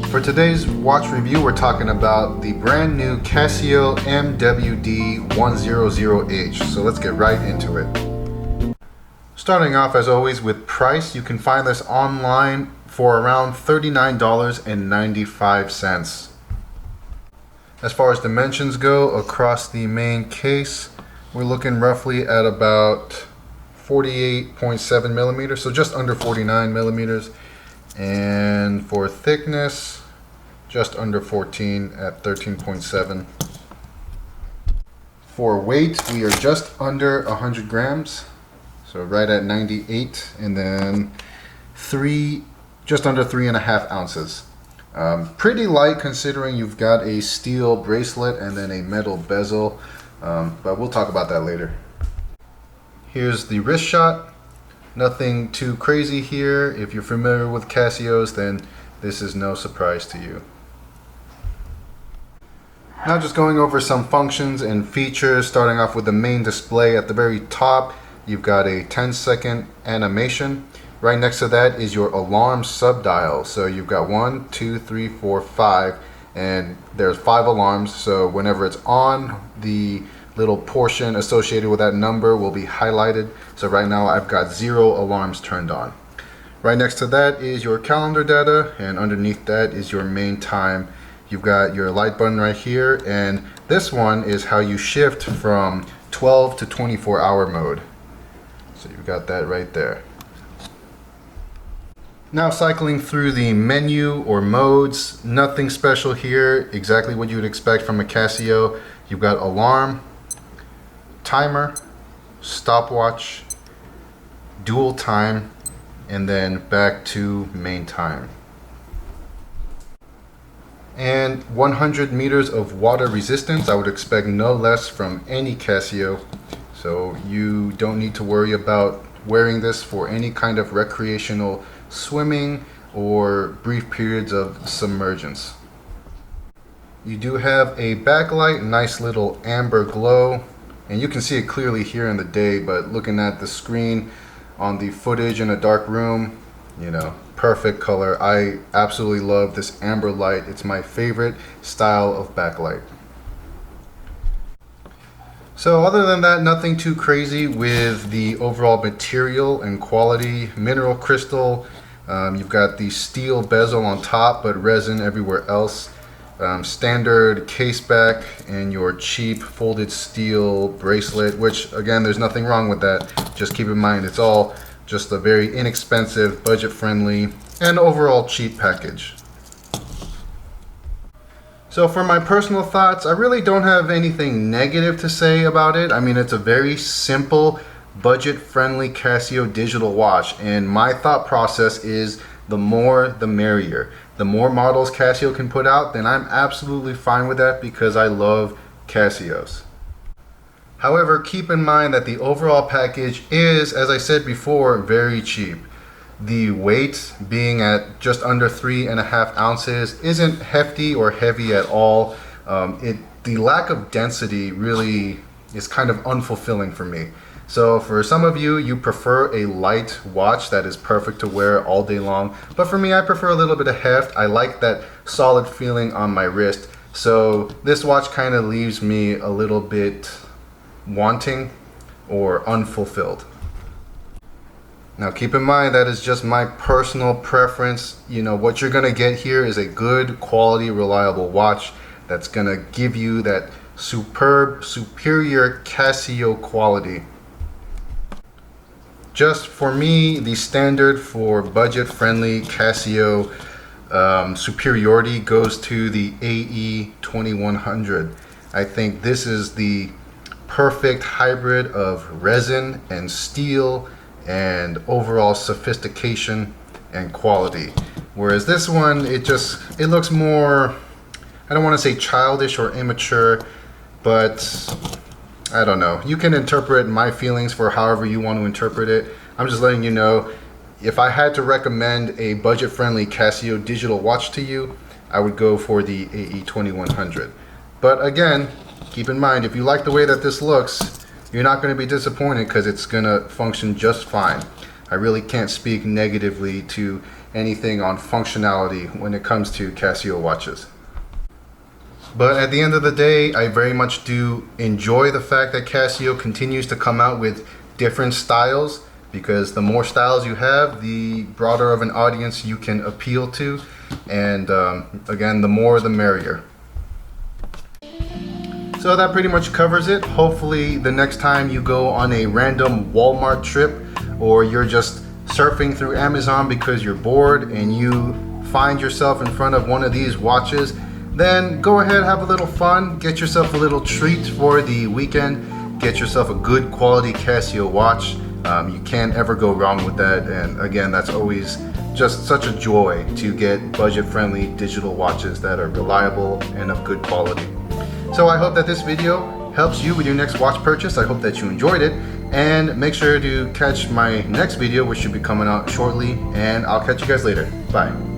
For today's watch review, we're talking about the brand new Casio MWD100H. So let's get right into it. Starting off as always with price, you can find this online for around $39.95. As far as dimensions go, across the main case, we're looking roughly at about 48.7 millimeters, so just under 49 millimeters. And for thickness, just under 14 at 13.7. For weight, we are just under 100 grams, so right at 98, and then just under 3.5 ounces. Pretty light considering you've got a steel bracelet and then a metal bezel, but we'll talk about that later. Here's the wrist shot. Nothing too crazy here. If you're familiar with Casios, then this is no surprise to you. Now just going over some functions and features, starting off with the main display. At the very top, you've got a 10-second animation. Right next to that is your alarm subdial. So you've got 1, 2, 3, 4, 5, and there's 5 alarms. So whenever it's on, the little portion associated with that number will be highlighted. So right now I've got 0 alarms turned on. Right next to that is your calendar data, and underneath that is your main time. You've got your light button right here, and this one is how you shift from 12 to 24-hour mode. So you've got that right there. Now cycling through the menu or modes, nothing special here, exactly what you would expect from a Casio. You've got alarm, timer, stopwatch, dual time, and then back to main time. And 100 meters of water resistance. I would expect no less from any Casio, so you don't need to worry about wearing this for any kind of recreational swimming or brief periods of submergence. You do have a backlight, nice little amber glow, and you can see it clearly here in the day, but looking at the screen on the footage in a dark room, you know, perfect color. I absolutely love this amber light. It's my favorite style of backlight. So other than that, nothing too crazy with the overall material and quality. Mineral crystal, you've got the steel bezel on top, but resin everywhere else. Standard case back and your cheap folded steel bracelet, which again, there's nothing wrong with that. Just keep in mind it's all just a very inexpensive, budget friendly, and overall cheap package. So for my personal thoughts, I really don't have anything negative to say about it. I mean, it's a very simple, budget friendly Casio digital watch, and my thought process is the more the merrier. The more models Casio can put out, then I'm absolutely fine with that because I love Casios. However, keep in mind that the overall package is, as I said before, very cheap. The weight being at just under 3.5 ounces isn't hefty or heavy at all. The lack of density really is kind of unfulfilling for me. So for some of you, you prefer a light watch that is perfect to wear all day long. But for me, I prefer a little bit of heft. I like that solid feeling on my wrist. So this watch kind of leaves me a little bit wanting or unfulfilled. Now keep in mind that is just my personal preference. You know, what you're gonna get here is a good quality, reliable watch that's gonna give you that superior Casio quality. Just for me, the standard for budget-friendly Casio superiority goes to the AE2100. I think this is the perfect hybrid of resin and steel and overall sophistication and quality. Whereas this one, it looks more, I don't want to say childish or immature, but I don't know. You can interpret my feelings for however you want to interpret it. I'm just letting you know, if I had to recommend a budget-friendly Casio digital watch to you, I would go for the AE2100. But again, keep in mind, if you like the way that this looks, you're not going to be disappointed because it's going to function just fine. I really can't speak negatively to anything on functionality when it comes to Casio watches. But at the end of the day, I very much do enjoy the fact that Casio continues to come out with different styles, because the more styles you have, the broader of an audience you can appeal to, and again, the more the merrier. So that pretty much covers it. Hopefully the next time you go on a random Walmart trip, or you're just surfing through Amazon because you're bored and you find yourself in front of one of these watches, then go ahead, have a little fun, get yourself a little treat for the weekend, get yourself a good quality Casio watch. You can't ever go wrong with that, and again, that's always just such a joy to get budget-friendly digital watches that are reliable and of good quality. So I hope that this video helps you with your next watch purchase. I hope that you enjoyed it, and make sure to catch my next video, which should be coming out shortly, and I'll catch you guys later. Bye.